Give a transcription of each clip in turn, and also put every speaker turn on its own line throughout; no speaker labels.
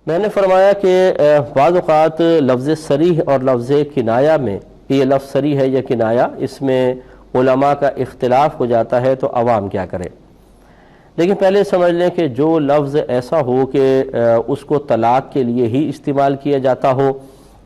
میں نے فرمایا کہ بعض اوقات لفظ صریح اور لفظ کنایا میں، یہ لفظ صریح ہے یا کنایا، اس میں علماء کا اختلاف ہو جاتا ہے تو عوام کیا کرے۔ لیکن پہلے سمجھ لیں کہ جو لفظ ایسا ہو کہ اس کو طلاق کے لیے ہی استعمال کیا جاتا ہو،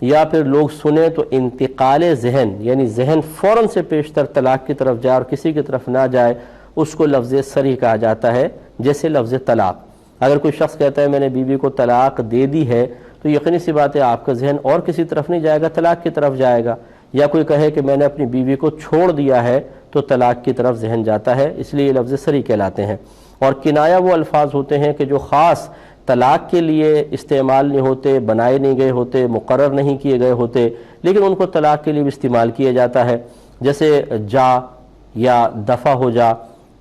یا پھر لوگ سنیں تو انتقال ذہن، یعنی ذہن فوراً سے پیشتر طلاق کی طرف جائے اور کسی کی طرف نہ جائے، اس کو لفظ صریح کہا جاتا ہے۔ جیسے لفظ طلاق، اگر کوئی شخص کہتا ہے میں نے بیوی کو طلاق دے دی ہے، تو یقینی سی بات ہے آپ کا ذہن اور کسی طرف نہیں جائے گا، طلاق کی طرف جائے گا۔ یا کوئی کہے کہ میں نے اپنی بیوی کو چھوڑ دیا ہے، تو طلاق کی طرف ذہن جاتا ہے، اس لیے یہ لفظ صریح کہلاتے ہیں۔ اور کنایا وہ الفاظ ہوتے ہیں کہ جو خاص طلاق کے لیے استعمال نہیں ہوتے، بنائے نہیں گئے ہوتے، مقرر نہیں کیے گئے ہوتے، لیکن ان کو طلاق کے لیے بھی استعمال کیا جاتا ہے۔ جیسے جا یا دفع ہو جا،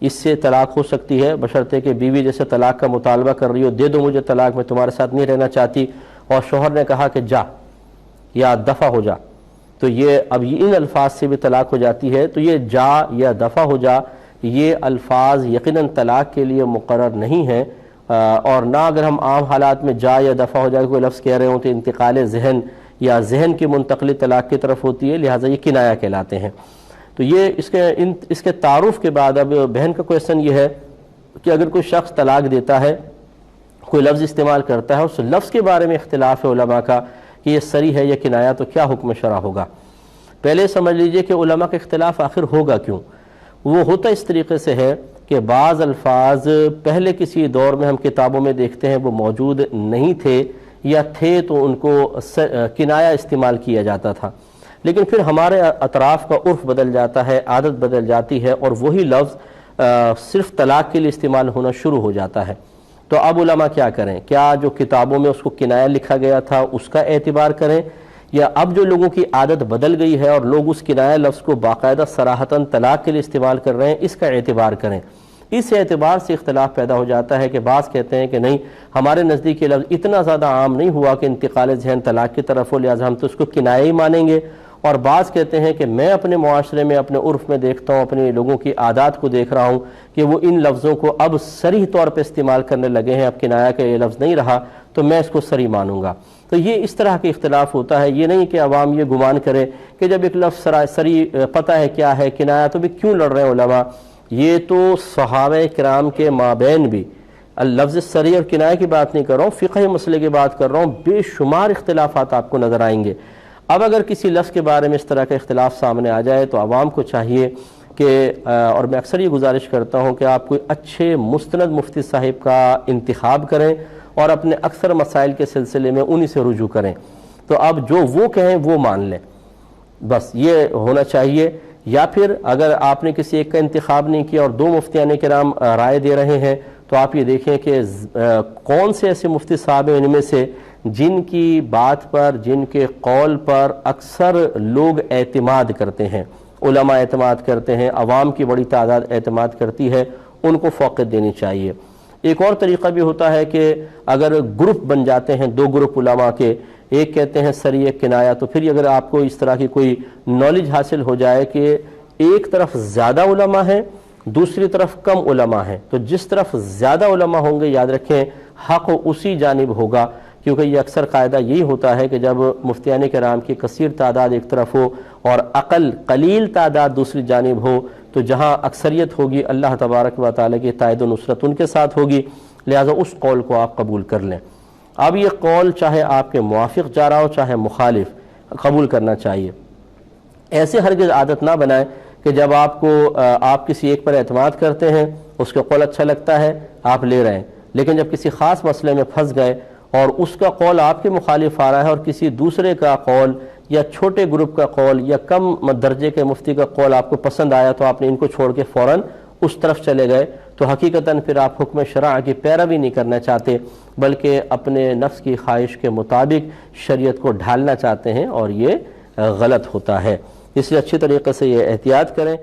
اس سے طلاق ہو سکتی ہے، بشرطے کہ بیوی جیسے طلاق کا مطالبہ کر رہی ہو، دے دو مجھے طلاق، میں تمہارے ساتھ نہیں رہنا چاہتی، اور شوہر نے کہا کہ جا یا دفع ہو جا، تو یہ اب ان الفاظ سے بھی طلاق ہو جاتی ہے۔ تو یہ جا یا دفع ہو جا، یہ الفاظ یقیناً طلاق کے لیے مقرر نہیں ہیں، اور نہ اگر ہم عام حالات میں جا یا دفع ہو جا کوئی لفظ کہہ رہے ہوں تو انتقال ذہن یا ذہن کی منتقلی طلاق کی طرف ہوتی ہے، لہٰذا یہ کنایا کہلاتے ہیں۔ تو یہ اس کے تعارف کے بعد اب بہن کا کویشچن یہ ہے کہ اگر کوئی شخص طلاق دیتا ہے، کوئی لفظ استعمال کرتا ہے، اس لفظ کے بارے میں اختلاف ہے علماء کا کہ یہ صریح ہے یا کنایا، تو کیا حکم شرع ہوگا؟ پہلے سمجھ لیجئے کہ علماء کا اختلاف آخر ہوگا کیوں؟ وہ ہوتا اس طریقے سے ہے کہ بعض الفاظ پہلے کسی دور میں ہم کتابوں میں دیکھتے ہیں وہ موجود نہیں تھے، یا تھے تو ان کو کنایا استعمال کیا جاتا تھا، لیکن پھر ہمارے اطراف کا عرف بدل جاتا ہے، عادت بدل جاتی ہے، اور وہی لفظ صرف طلاق کے لیے استعمال ہونا شروع ہو جاتا ہے۔ تو اب علماء کیا کریں؟ کیا جو کتابوں میں اس کو کنایا لکھا گیا تھا اس کا اعتبار کریں، یا اب جو لوگوں کی عادت بدل گئی ہے اور لوگ اس کنایا لفظ کو باقاعدہ صراحتاً طلاق کے لیے استعمال کر رہے ہیں، اس کا اعتبار کریں؟ اس اعتبار سے اختلاف پیدا ہو جاتا ہے کہ بعض کہتے ہیں کہ نہیں، ہمارے نزدیک یہ لفظ اتنا زیادہ عام نہیں ہوا کہ انتقال ذہن طلاق کی طرف ہو، لہٰذا ہم تو اس کو کنایا ہی مانیں گے۔ اور بعض کہتے ہیں کہ میں اپنے معاشرے میں، اپنے عرف میں دیکھتا ہوں، اپنے لوگوں کی عادات کو دیکھ رہا ہوں کہ وہ ان لفظوں کو اب صریح طور پہ استعمال کرنے لگے ہیں، اب کنایا کا یہ لفظ نہیں رہا، تو میں اس کو صریح مانوں گا۔ تو یہ اس طرح کے اختلاف ہوتا ہے، یہ نہیں کہ عوام یہ گمان کرے کہ جب ایک لفظ صریح پتہ ہے کیا ہے کنایا، تو بھی کیوں لڑ رہے ہیں علماء؟ یہ تو صحابہ کرام کے مابین بھی، لفظ صریح اور کنایا کی بات نہیں کر رہا ہوں، فقہی مسئلے کی بات کر رہا ہوں، بے شمار اختلافات آپ کو نظر آئیں گے۔ اب اگر کسی لفظ کے بارے میں اس طرح کا اختلاف سامنے آ جائے تو عوام کو چاہیے کہ، اور میں اکثر یہ گزارش کرتا ہوں کہ آپ کوئی اچھے مستند مفتی صاحب کا انتخاب کریں اور اپنے اکثر مسائل کے سلسلے میں انہی سے رجوع کریں، تو اب جو وہ کہیں وہ مان لیں، بس یہ ہونا چاہیے۔ یا پھر اگر آپ نے کسی ایک کا انتخاب نہیں کیا اور دو مفتیان کرام رائے دے رہے ہیں، تو آپ یہ دیکھیں کہ کون سے ایسے مفتی صاحب ہیں ان میں سے جن کی بات پر، جن کے قول پر اکثر لوگ اعتماد کرتے ہیں، علماء اعتماد کرتے ہیں، عوام کی بڑی تعداد اعتماد کرتی ہے، ان کو فوقیت دینی چاہیے۔ ایک اور طریقہ بھی ہوتا ہے کہ اگر گروپ بن جاتے ہیں، دو گروپ علماء کے، ایک کہتے ہیں صریح، ایک کنایا، تو پھر اگر آپ کو اس طرح کی کوئی نالج حاصل ہو جائے کہ ایک طرف زیادہ علماء ہیں، دوسری طرف کم علماء ہیں، تو جس طرف زیادہ علماء ہوں گے یاد رکھیں حق اسی جانب ہوگا، کیونکہ یہ اکثر قاعدہ یہی ہوتا ہے کہ جب مفتیان کرام کی کثیر تعداد ایک طرف ہو اور قلیل تعداد دوسری جانب ہو، تو جہاں اکثریت ہوگی اللہ تبارک و تعالیٰ کی تائید و نصرت ان کے ساتھ ہوگی، لہٰذا اس قول کو آپ قبول کر لیں۔ اب یہ قول چاہے آپ کے موافق جا رہا ہو چاہے مخالف، قبول کرنا چاہیے۔ ایسے ہرگز عادت نہ بنائیں کہ جب آپ کسی ایک پر اعتماد کرتے ہیں، اس کا قول اچھا لگتا ہے، آپ لے رہے ہیں، لیکن جب کسی خاص مسئلے میں پھنس گئے اور اس کا قول آپ کے مخالف آ رہا ہے اور کسی دوسرے کا قول یا چھوٹے گروپ کا قول یا کم درجے کے مفتی کا قول آپ کو پسند آیا، تو آپ نے ان کو چھوڑ کے فوراً اس طرف چلے گئے، تو حقیقتاً پھر آپ حکم شرع کی پیروی نہیں کرنا چاہتے، بلکہ اپنے نفس کی خواہش کے مطابق شریعت کو ڈھالنا چاہتے ہیں، اور یہ غلط ہوتا ہے۔ اس لیے اچھی طریقے سے یہ احتیاط کریں۔